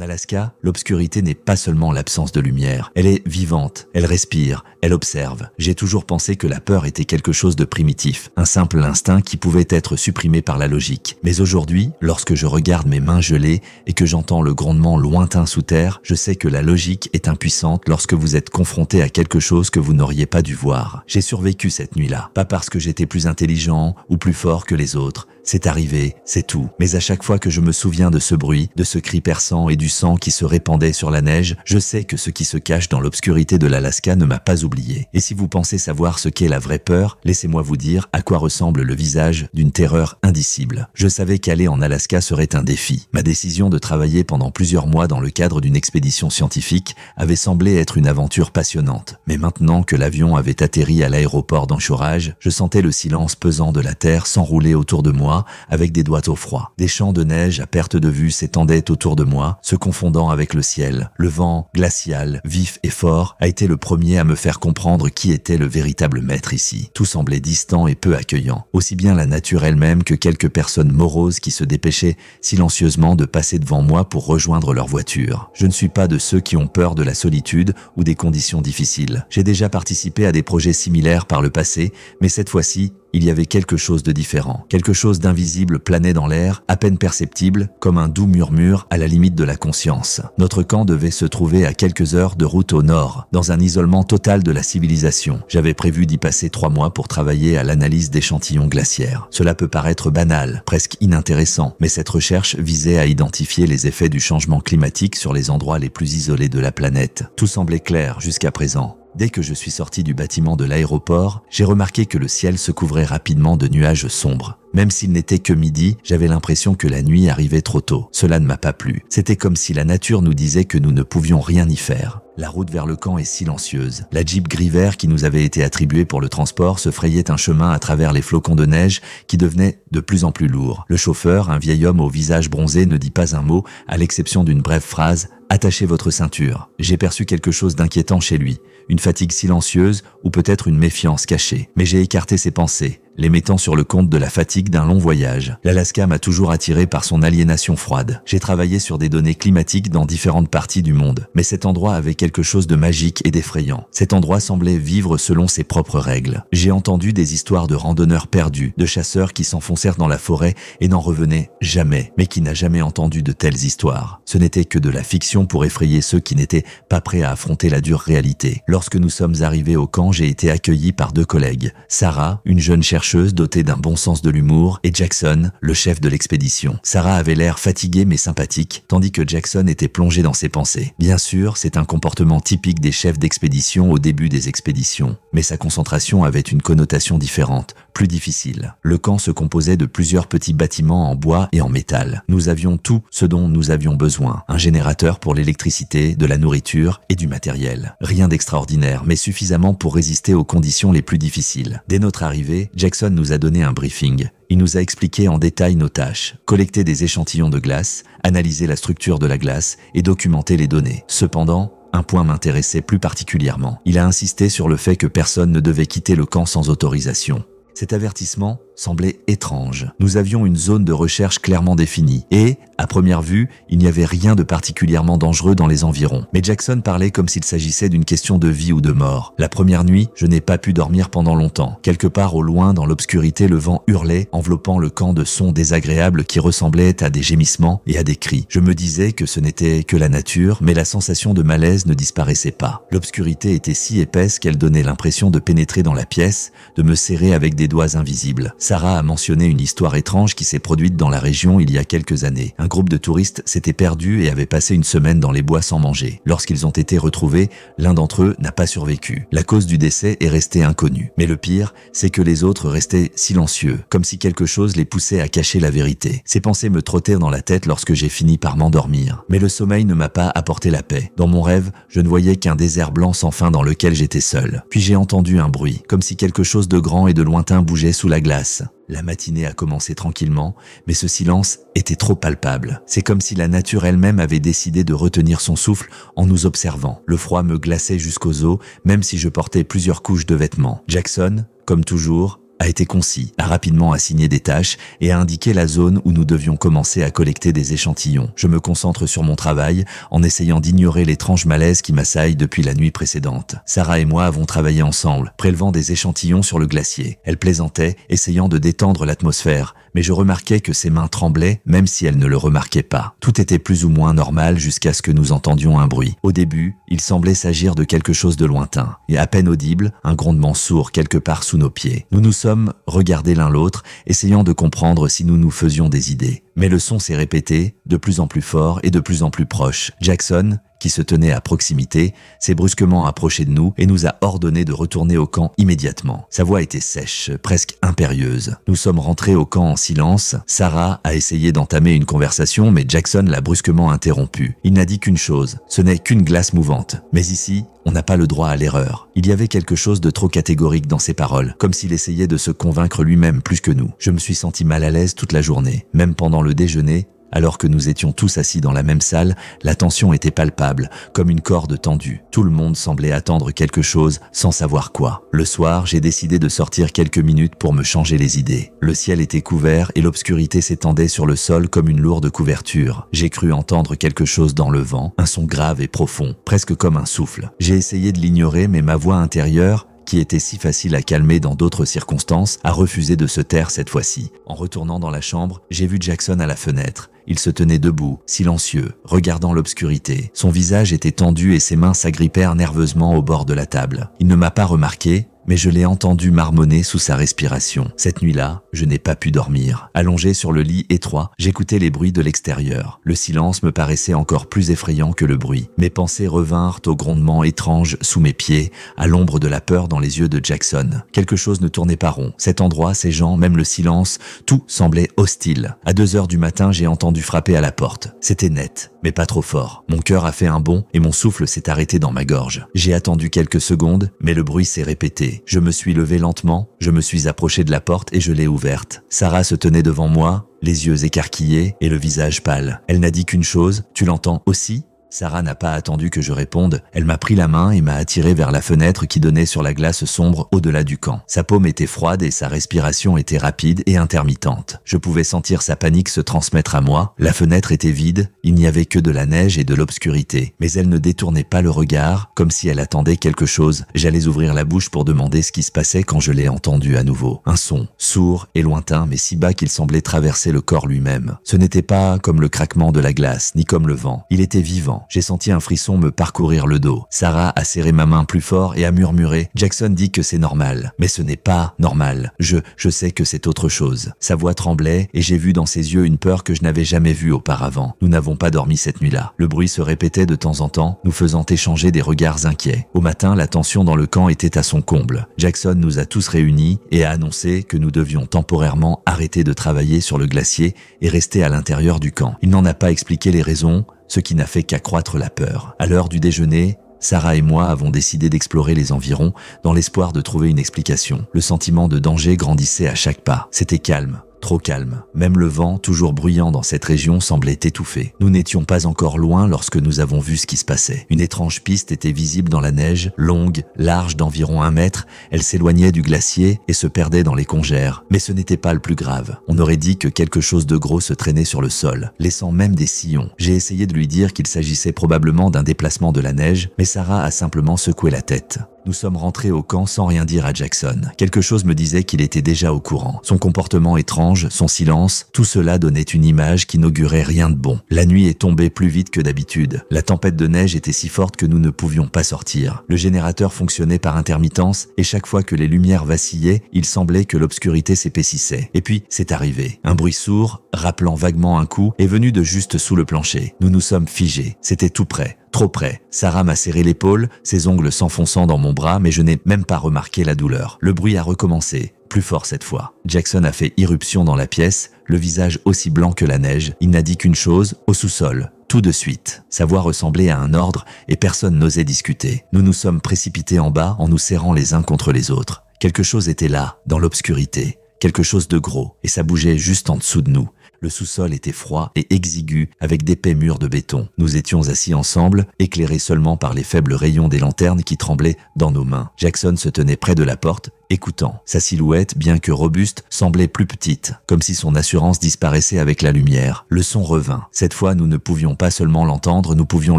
Alaska, l'obscurité n'est pas seulement l'absence de lumière. Elle est vivante, elle respire, elle observe. J'ai toujours pensé que la peur était quelque chose de primitif, un simple instinct qui pouvait être supprimé par la logique. Mais aujourd'hui, lorsque je regarde mes mains gelées et que j'entends le grondement lointain sous terre, je sais que la logique est impuissante lorsque vous êtes confronté à quelque chose que vous n'auriez pas dû voir. J'ai survécu cette nuit-là, pas parce que j'étais plus intelligent ou plus fort que les autres. C'est arrivé, c'est tout. Mais à chaque fois que je me souviens de ce bruit, de ce cri perçant et du sang qui se répandait sur la neige, je sais que ce qui se cache dans l'obscurité de l'Alaska ne m'a pas oublié. Et si vous pensez savoir ce qu'est la vraie peur, laissez-moi vous dire à quoi ressemble le visage d'une terreur indicible. Je savais qu'aller en Alaska serait un défi. Ma décision de travailler pendant plusieurs mois dans le cadre d'une expédition scientifique avait semblé être une aventure passionnante. Mais maintenant que l'avion avait atterri à l'aéroport d'Anchorage, je sentais le silence pesant de la terre s'enrouler autour de moi avec des doigts au froid. Des champs de neige à perte de vue s'étendaient autour de moi, se confondant avec le ciel. Le vent, glacial, vif et fort, a été le premier à me faire comprendre qui était le véritable maître ici. Tout semblait distant et peu accueillant. Aussi bien la nature elle-même que quelques personnes moroses qui se dépêchaient silencieusement de passer devant moi pour rejoindre leur voiture. Je ne suis pas de ceux qui ont peur de la solitude ou des conditions difficiles. J'ai déjà participé à des projets similaires par le passé, mais cette fois-ci, il y avait quelque chose de différent. Quelque chose d'invisible planait dans l'air, à peine perceptible, comme un doux murmure à la limite de la conscience. Notre camp devait se trouver à quelques heures de route au nord, dans un isolement total de la civilisation. J'avais prévu d'y passer 3 mois pour travailler à l'analyse d'échantillons glaciaires. Cela peut paraître banal, presque inintéressant, mais cette recherche visait à identifier les effets du changement climatique sur les endroits les plus isolés de la planète. Tout semblait clair jusqu'à présent. Dès que je suis sorti du bâtiment de l'aéroport, j'ai remarqué que le ciel se couvrait rapidement de nuages sombres. Même s'il n'était que midi, j'avais l'impression que la nuit arrivait trop tôt. Cela ne m'a pas plu. C'était comme si la nature nous disait que nous ne pouvions rien y faire. La route vers le camp est silencieuse. La Jeep gris vert qui nous avait été attribuée pour le transport se frayait un chemin à travers les flocons de neige qui devenaient de plus en plus lourds. Le chauffeur, un vieil homme au visage bronzé, ne dit pas un mot, à l'exception d'une brève phrase « Attachez votre ceinture ». J'ai perçu quelque chose d'inquiétant chez lui, une fatigue silencieuse ou peut-être une méfiance cachée. Mais j'ai écarté ces pensées, les mettant sur le compte de la fatigue d'un long voyage. L'Alaska m'a toujours attiré par son aliénation froide. J'ai travaillé sur des données climatiques dans différentes parties du monde, mais cet endroit avait quelque chose de magique et d'effrayant. Cet endroit semblait vivre selon ses propres règles. J'ai entendu des histoires de randonneurs perdus, de chasseurs qui s'enfoncèrent dans la forêt et n'en revenaient jamais. Mais qui n'a jamais entendu de telles histoires? Ce n'était que de la fiction pour effrayer ceux qui n'étaient pas prêts à affronter la dure réalité. Lorsque nous sommes arrivés au camp, j'ai été accueilli par 2 collègues. Sarah, une jeune chercheuse dotée d'un bon sens de l'humour, et Jackson, le chef de l'expédition. Sarah avait l'air fatiguée mais sympathique, tandis que Jackson était plongé dans ses pensées. Bien sûr, c'est un comportement typique des chefs d'expédition au début des expéditions, mais sa concentration avait une connotation différente, plus difficile. Le camp se composait de plusieurs petits bâtiments en bois et en métal. Nous avions tout ce dont nous avions besoin. Un générateur pour l'électricité, de la nourriture et du matériel. Rien d'extraordinaire, mais suffisamment pour résister aux conditions les plus difficiles. Dès notre arrivée, Jackson nous a donné un briefing. Il nous a expliqué en détail nos tâches, collecter des échantillons de glace, analyser la structure de la glace et documenter les données. Cependant, un point m'intéressait plus particulièrement. Il a insisté sur le fait que personne ne devait quitter le camp sans autorisation. Cet avertissement semblait étrange. Nous avions une zone de recherche clairement définie et, à première vue, il n'y avait rien de particulièrement dangereux dans les environs. Mais Jackson parlait comme s'il s'agissait d'une question de vie ou de mort. La première nuit, je n'ai pas pu dormir pendant longtemps. Quelque part au loin, dans l'obscurité, le vent hurlait, enveloppant le camp de sons désagréables qui ressemblaient à des gémissements et à des cris. Je me disais que ce n'était que la nature, mais la sensation de malaise ne disparaissait pas. L'obscurité était si épaisse qu'elle donnait l'impression de pénétrer dans la pièce, de me serrer avec des doigts invisibles. Sarah a mentionné une histoire étrange qui s'est produite dans la région il y a quelques années. Un groupe de touristes s'était perdu et avait passé une semaine dans les bois sans manger. Lorsqu'ils ont été retrouvés, l'un d'entre eux n'a pas survécu. La cause du décès est restée inconnue. Mais le pire, c'est que les autres restaient silencieux, comme si quelque chose les poussait à cacher la vérité. Ces pensées me trottèrent dans la tête lorsque j'ai fini par m'endormir. Mais le sommeil ne m'a pas apporté la paix. Dans mon rêve, je ne voyais qu'un désert blanc sans fin dans lequel j'étais seul. Puis j'ai entendu un bruit, comme si quelque chose de grand et de lointain bougeait sous la glace. La matinée a commencé tranquillement, mais ce silence était trop palpable. C'est comme si la nature elle-même avait décidé de retenir son souffle en nous observant. Le froid me glaçait jusqu'aux os, même si je portais plusieurs couches de vêtements. Jackson, comme toujours, a été concis, a rapidement assigné des tâches et a indiqué la zone où nous devions commencer à collecter des échantillons. Je me concentre sur mon travail en essayant d'ignorer l'étrange malaise qui m'assaille depuis la nuit précédente. Sarah et moi avons travaillé ensemble, prélevant des échantillons sur le glacier. Elle plaisantait, essayant de détendre l'atmosphère, mais je remarquais que ses mains tremblaient, même si elle ne le remarquait pas. Tout était plus ou moins normal jusqu'à ce que nous entendions un bruit. Au début, il semblait s'agir de quelque chose de lointain, et à peine audible, un grondement sourd quelque part sous nos pieds. Nous nous sommes regardés l'un l'autre, essayant de comprendre si nous nous faisions des idées. Mais le son s'est répété, de plus en plus fort et de plus en plus proche. Jackson, qui se tenait à proximité, s'est brusquement approché de nous et nous a ordonné de retourner au camp immédiatement. Sa voix était sèche, presque impérieuse. Nous sommes rentrés au camp en silence. Sarah a essayé d'entamer une conversation, mais Jackson l'a brusquement interrompue. Il n'a dit qu'une chose, ce n'est qu'une glace mouvante. Mais ici, on n'a pas le droit à l'erreur. Il y avait quelque chose de trop catégorique dans ses paroles, comme s'il essayait de se convaincre lui-même plus que nous. Je me suis senti mal à l'aise toute la journée, même pendant le déjeuner. Alors que nous étions tous assis dans la même salle, la tension était palpable, comme une corde tendue. Tout le monde semblait attendre quelque chose sans savoir quoi. Le soir, j'ai décidé de sortir quelques minutes pour me changer les idées. Le ciel était couvert et l'obscurité s'étendait sur le sol comme une lourde couverture. J'ai cru entendre quelque chose dans le vent, un son grave et profond, presque comme un souffle. J'ai essayé de l'ignorer, mais ma voix intérieure, qui était si facile à calmer dans d'autres circonstances, a refusé de se taire cette fois-ci. En retournant dans la chambre, j'ai vu Jackson à la fenêtre. Il se tenait debout, silencieux, regardant l'obscurité. Son visage était tendu et ses mains s'agrippèrent nerveusement au bord de la table. Il ne m'a pas remarqué, mais je l'ai entendu marmonner sous sa respiration. Cette nuit-là, je n'ai pas pu dormir. Allongé sur le lit étroit, j'écoutais les bruits de l'extérieur. Le silence me paraissait encore plus effrayant que le bruit. Mes pensées revinrent au grondement étrange sous mes pieds, à l'ombre de la peur dans les yeux de Jackson. Quelque chose ne tournait pas rond. Cet endroit, ces gens, même le silence, tout semblait hostile. À 2 heures du matin, j'ai entendu frapper à la porte. C'était net, mais pas trop fort. Mon cœur a fait un bond et mon souffle s'est arrêté dans ma gorge. J'ai attendu quelques secondes, mais le bruit s'est répété. Je me suis levé lentement, je me suis approché de la porte et je l'ai ouverte. Sarah se tenait devant moi, les yeux écarquillés et le visage pâle. Elle n'a dit qu'une chose, tu l'entends aussi ? Sarah n'a pas attendu que je réponde, elle m'a pris la main et m'a attiré vers la fenêtre qui donnait sur la glace sombre au-delà du camp. Sa paume était froide et sa respiration était rapide et intermittente. Je pouvais sentir sa panique se transmettre à moi. La fenêtre était vide, il n'y avait que de la neige et de l'obscurité. Mais elle ne détournait pas le regard, comme si elle attendait quelque chose. J'allais ouvrir la bouche pour demander ce qui se passait quand je l'ai entendu à nouveau. Un son, sourd et lointain, mais si bas qu'il semblait traverser le corps lui-même. Ce n'était pas comme le craquement de la glace, ni comme le vent. Il était vivant. J'ai senti un frisson me parcourir le dos. Sarah a serré ma main plus fort et a murmuré « Jackson dit que c'est normal. Mais ce n'est pas normal. Je sais que c'est autre chose. » Sa voix tremblait et j'ai vu dans ses yeux une peur que je n'avais jamais vue auparavant. Nous n'avons pas dormi cette nuit-là. Le bruit se répétait de temps en temps, nous faisant échanger des regards inquiets. Au matin, la tension dans le camp était à son comble. Jackson nous a tous réunis et a annoncé que nous devions temporairement arrêter de travailler sur le glacier et rester à l'intérieur du camp. Il n'en a pas expliqué les raisons, ce qui n'a fait qu'accroître la peur. À l'heure du déjeuner, Sarah et moi avons décidé d'explorer les environs dans l'espoir de trouver une explication. Le sentiment de danger grandissait à chaque pas. C'était calme. Trop calme. Même le vent, toujours bruyant dans cette région, semblait étouffé. Nous n'étions pas encore loin lorsque nous avons vu ce qui se passait. Une étrange piste était visible dans la neige, longue, large d'environ 1 mètre. Elle s'éloignait du glacier et se perdait dans les congères. Mais ce n'était pas le plus grave. On aurait dit que quelque chose de gros se traînait sur le sol, laissant même des sillons. J'ai essayé de lui dire qu'il s'agissait probablement d'un déplacement de la neige, mais Sarah a simplement secoué la tête. Nous sommes rentrés au camp sans rien dire à Jackson. Quelque chose me disait qu'il était déjà au courant. Son comportement étrange, son silence, tout cela donnait une image qui n'augurait rien de bon. La nuit est tombée plus vite que d'habitude. La tempête de neige était si forte que nous ne pouvions pas sortir. Le générateur fonctionnait par intermittence et chaque fois que les lumières vacillaient, il semblait que l'obscurité s'épaississait. Et puis, c'est arrivé. Un bruit sourd, rappelant vaguement un coup, est venu de juste sous le plancher. Nous nous sommes figés. C'était tout près. Trop près. Sarah m'a serré l'épaule, ses ongles s'enfonçant dans mon bras, mais je n'ai même pas remarqué la douleur. Le bruit a recommencé, plus fort cette fois. Jackson a fait irruption dans la pièce, le visage aussi blanc que la neige. Il n'a dit qu'une chose, au sous-sol. Tout de suite. Sa voix ressemblait à un ordre et personne n'osait discuter. Nous nous sommes précipités en bas en nous serrant les uns contre les autres. Quelque chose était là, dans l'obscurité. Quelque chose de gros, et ça bougeait juste en dessous de nous. Le sous-sol était froid et exigu, avec d'épais murs de béton. Nous étions assis ensemble, éclairés seulement par les faibles rayons des lanternes qui tremblaient dans nos mains. Jackson se tenait près de la porte, écoutant. Sa silhouette, bien que robuste, semblait plus petite, comme si son assurance disparaissait avec la lumière. Le son revint. Cette fois, nous ne pouvions pas seulement l'entendre, nous pouvions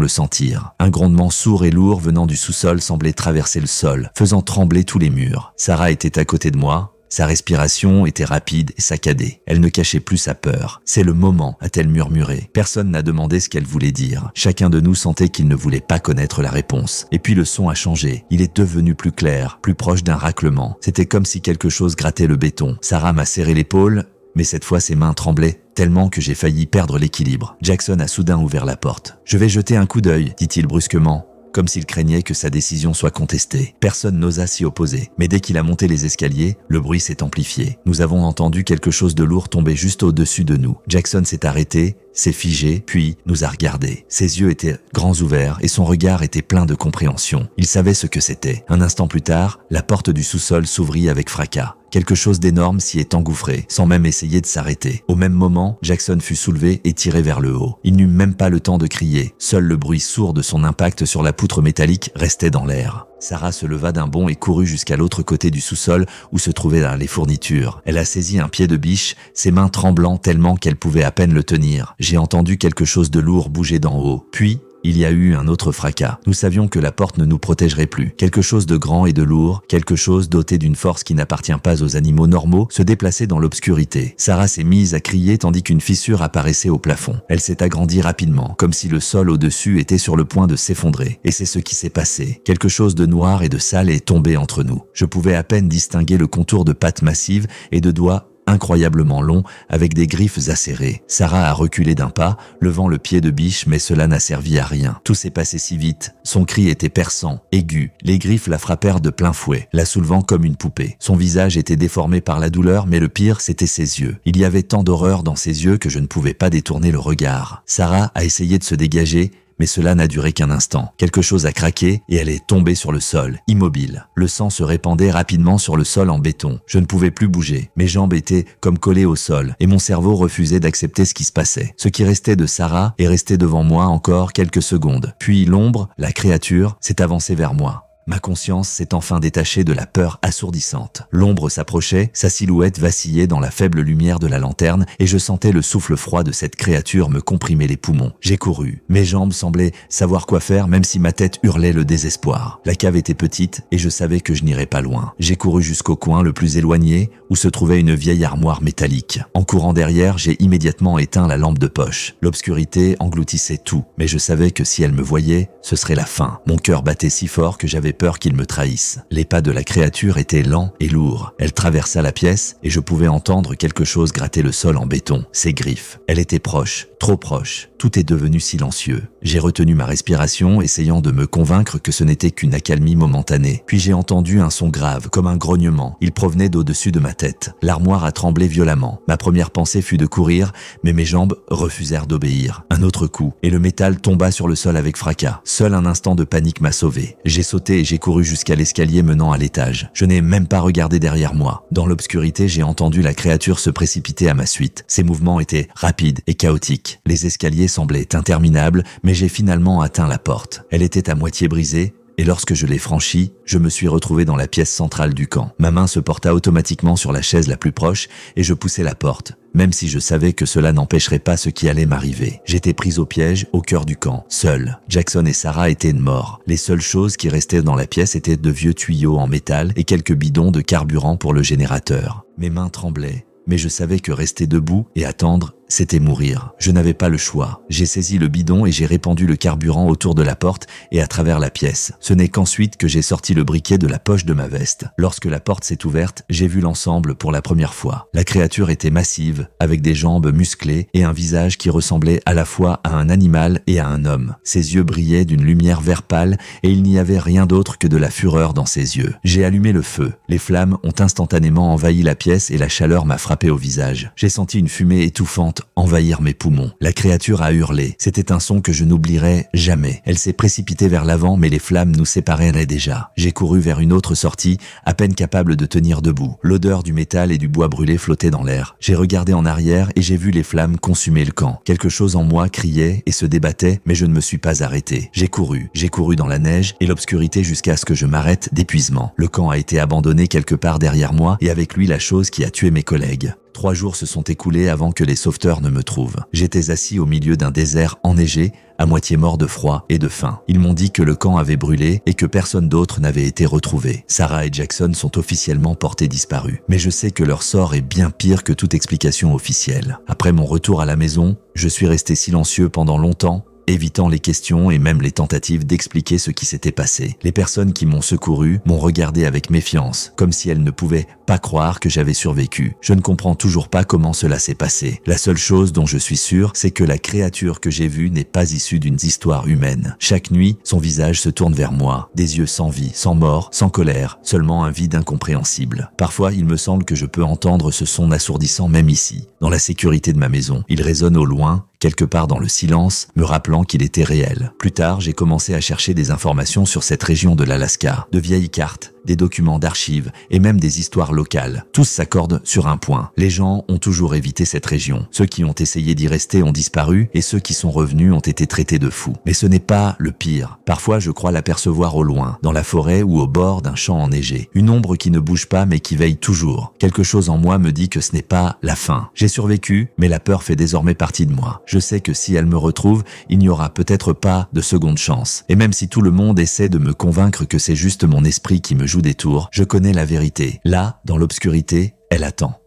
le sentir. Un grondement sourd et lourd venant du sous-sol semblait traverser le sol, faisant trembler tous les murs. Sarah était à côté de moi. Sa respiration était rapide et saccadée. Elle ne cachait plus sa peur. « C'est le moment », a-t-elle murmuré. Personne n'a demandé ce qu'elle voulait dire. Chacun de nous sentait qu'il ne voulait pas connaître la réponse. Et puis le son a changé. Il est devenu plus clair, plus proche d'un raclement. C'était comme si quelque chose grattait le béton. Sarah m'a serré l'épaule, mais cette fois ses mains tremblaient tellement que j'ai failli perdre l'équilibre. Jackson a soudain ouvert la porte. « Je vais jeter un coup d'œil », dit-il brusquement, comme s'il craignait que sa décision soit contestée. Personne n'osa s'y opposer. Mais dès qu'il a monté les escaliers, le bruit s'est amplifié. Nous avons entendu quelque chose de lourd tomber juste au-dessus de nous. Jackson s'est arrêté, s'est figé, puis nous a regardés. Ses yeux étaient grands ouverts et son regard était plein de compréhension. Il savait ce que c'était. Un instant plus tard, la porte du sous-sol s'ouvrit avec fracas. Quelque chose d'énorme s'y est engouffré, sans même essayer de s'arrêter. Au même moment, Jackson fut soulevé et tiré vers le haut. Il n'eut même pas le temps de crier. Seul le bruit sourd de son impact sur la poutre métallique restait dans l'air. Sarah se leva d'un bond et courut jusqu'à l'autre côté du sous-sol où se trouvaient les fournitures. Elle a saisi un pied de biche, ses mains tremblant tellement qu'elle pouvait à peine le tenir. J'ai entendu quelque chose de lourd bouger d'en haut. Puis, il y a eu un autre fracas. Nous savions que la porte ne nous protégerait plus. Quelque chose de grand et de lourd, quelque chose doté d'une force qui n'appartient pas aux animaux normaux, se déplaçait dans l'obscurité. Sarah s'est mise à crier tandis qu'une fissure apparaissait au plafond. Elle s'est agrandie rapidement, comme si le sol au-dessus était sur le point de s'effondrer. Et c'est ce qui s'est passé. Quelque chose de noir et de sale est tombé entre nous. Je pouvais à peine distinguer le contour de pattes massives et de doigts incroyablement long, avec des griffes acérées. Sarah a reculé d'un pas, levant le pied de biche, mais cela n'a servi à rien. Tout s'est passé si vite. Son cri était perçant, aigu. Les griffes la frappèrent de plein fouet, la soulevant comme une poupée. Son visage était déformé par la douleur, mais le pire, c'était ses yeux. Il y avait tant d'horreur dans ses yeux que je ne pouvais pas détourner le regard. Sarah a essayé de se dégager, mais cela n'a duré qu'un instant. Quelque chose a craqué et elle est tombée sur le sol, immobile. Le sang se répandait rapidement sur le sol en béton. Je ne pouvais plus bouger. Mes jambes étaient comme collées au sol et mon cerveau refusait d'accepter ce qui se passait. Ce qui restait de Sarah est resté devant moi encore quelques secondes. Puis l'ombre, la créature, s'est avancée vers moi. Ma conscience s'est enfin détachée de la peur assourdissante. L'ombre s'approchait, sa silhouette vacillait dans la faible lumière de la lanterne et je sentais le souffle froid de cette créature me comprimer les poumons. J'ai couru. Mes jambes semblaient savoir quoi faire même si ma tête hurlait le désespoir. La cave était petite et je savais que je n'irais pas loin. J'ai couru jusqu'au coin le plus éloigné où se trouvait une vieille armoire métallique. En courant derrière, j'ai immédiatement éteint la lampe de poche. L'obscurité engloutissait tout, mais je savais que si elle me voyait, ce serait la fin. Mon cœur battait si fort que j'avais peur qu'il me trahisse. Les pas de la créature étaient lents et lourds. Elle traversa la pièce et je pouvais entendre quelque chose gratter le sol en béton. Ses griffes. Elle était proche, trop proche. Tout est devenu silencieux. J'ai retenu ma respiration, essayant de me convaincre que ce n'était qu'une accalmie momentanée. Puis j'ai entendu un son grave, comme un grognement. Il provenait d'au-dessus de ma tête. L'armoire a tremblé violemment. Ma première pensée fut de courir, mais mes jambes refusèrent d'obéir. Un autre coup, et le métal tomba sur le sol avec fracas. Seul un instant de panique m'a sauvé. J'ai sauté et j'ai couru jusqu'à l'escalier menant à l'étage. Je n'ai même pas regardé derrière moi. Dans l'obscurité, j'ai entendu la créature se précipiter à ma suite. Ses mouvements étaient rapides et chaotiques. Les escaliers semblaient interminables, mais j'ai finalement atteint la porte. Elle était à moitié brisée, et lorsque je l'ai franchie, je me suis retrouvé dans la pièce centrale du camp. Ma main se porta automatiquement sur la chaise la plus proche et je poussai la porte, même si je savais que cela n'empêcherait pas ce qui allait m'arriver. J'étais pris au piège, au cœur du camp, seul. Jackson et Sarah étaient morts. Les seules choses qui restaient dans la pièce étaient de vieux tuyaux en métal et quelques bidons de carburant pour le générateur. Mes mains tremblaient, mais je savais que rester debout et attendre, c'était mourir. Je n'avais pas le choix. J'ai saisi le bidon et j'ai répandu le carburant autour de la porte et à travers la pièce. Ce n'est qu'ensuite que j'ai sorti le briquet de la poche de ma veste. Lorsque la porte s'est ouverte, j'ai vu l'ensemble pour la première fois. La créature était massive, avec des jambes musclées et un visage qui ressemblait à la fois à un animal et à un homme. Ses yeux brillaient d'une lumière vert pâle et il n'y avait rien d'autre que de la fureur dans ses yeux. J'ai allumé le feu. Les flammes ont instantanément envahi la pièce et la chaleur m'a frappé au visage. J'ai senti une fumée étouffante brûlante envahir mes poumons. La créature a hurlé. C'était un son que je n'oublierai jamais. Elle s'est précipitée vers l'avant, mais les flammes nous séparaient déjà. J'ai couru vers une autre sortie, à peine capable de tenir debout. L'odeur du métal et du bois brûlé flottait dans l'air. J'ai regardé en arrière et j'ai vu les flammes consumer le camp. Quelque chose en moi criait et se débattait, mais je ne me suis pas arrêté. J'ai couru dans la neige et l'obscurité jusqu'à ce que je m'arrête d'épuisement. Le camp a été abandonné quelque part derrière moi et avec lui la chose qui a tué mes collègues. 3 jours se sont écoulés avant que les sauveteurs ne me trouvent. J'étais assis au milieu d'un désert enneigé, à moitié mort de froid et de faim. Ils m'ont dit que le camp avait brûlé et que personne d'autre n'avait été retrouvé. Sarah et Jackson sont officiellement portés disparus. Mais je sais que leur sort est bien pire que toute explication officielle. Après mon retour à la maison, je suis resté silencieux pendant longtemps, évitant les questions et même les tentatives d'expliquer ce qui s'était passé. Les personnes qui m'ont secouru m'ont regardé avec méfiance, comme si elles ne pouvaient pas croire que j'avais survécu. Je ne comprends toujours pas comment cela s'est passé. La seule chose dont je suis sûr, c'est que la créature que j'ai vue n'est pas issue d'une histoire humaine. Chaque nuit, son visage se tourne vers moi, des yeux sans vie, sans mort, sans colère, seulement un vide incompréhensible. Parfois, il me semble que je peux entendre ce son assourdissant même ici, dans la sécurité de ma maison. Il résonne au loin, quelque part dans le silence, me rappelant qu'il était réel. Plus tard, j'ai commencé à chercher des informations sur cette région de l'Alaska, de vieilles cartes, des documents d'archives et même des histoires locales. Tous s'accordent sur un point. Les gens ont toujours évité cette région. Ceux qui ont essayé d'y rester ont disparu et ceux qui sont revenus ont été traités de fous. Mais ce n'est pas le pire. Parfois, je crois l'apercevoir au loin, dans la forêt ou au bord d'un champ enneigé. Une ombre qui ne bouge pas mais qui veille toujours. Quelque chose en moi me dit que ce n'est pas la fin. J'ai survécu, mais la peur fait désormais partie de moi. Je sais que si elle me retrouve, il n'y aura peut-être pas de seconde chance. Et même si tout le monde essaie de me convaincre que c'est juste mon esprit qui me joue des tours, je connais la vérité. Là, dans l'obscurité, elle attend.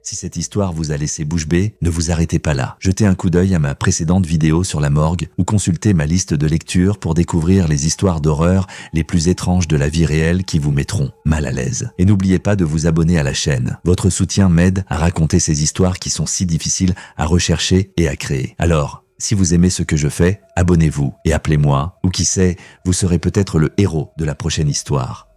Si cette histoire vous a laissé bouche bée, ne vous arrêtez pas là. Jetez un coup d'œil à ma précédente vidéo sur la morgue ou consultez ma liste de lecture pour découvrir les histoires d'horreur les plus étranges de la vie réelle qui vous mettront mal à l'aise. Et n'oubliez pas de vous abonner à la chaîne. Votre soutien m'aide à raconter ces histoires qui sont si difficiles à rechercher et à créer. Alors, si vous aimez ce que je fais, abonnez-vous et appelez-moi, ou qui sait, vous serez peut-être le héros de la prochaine histoire.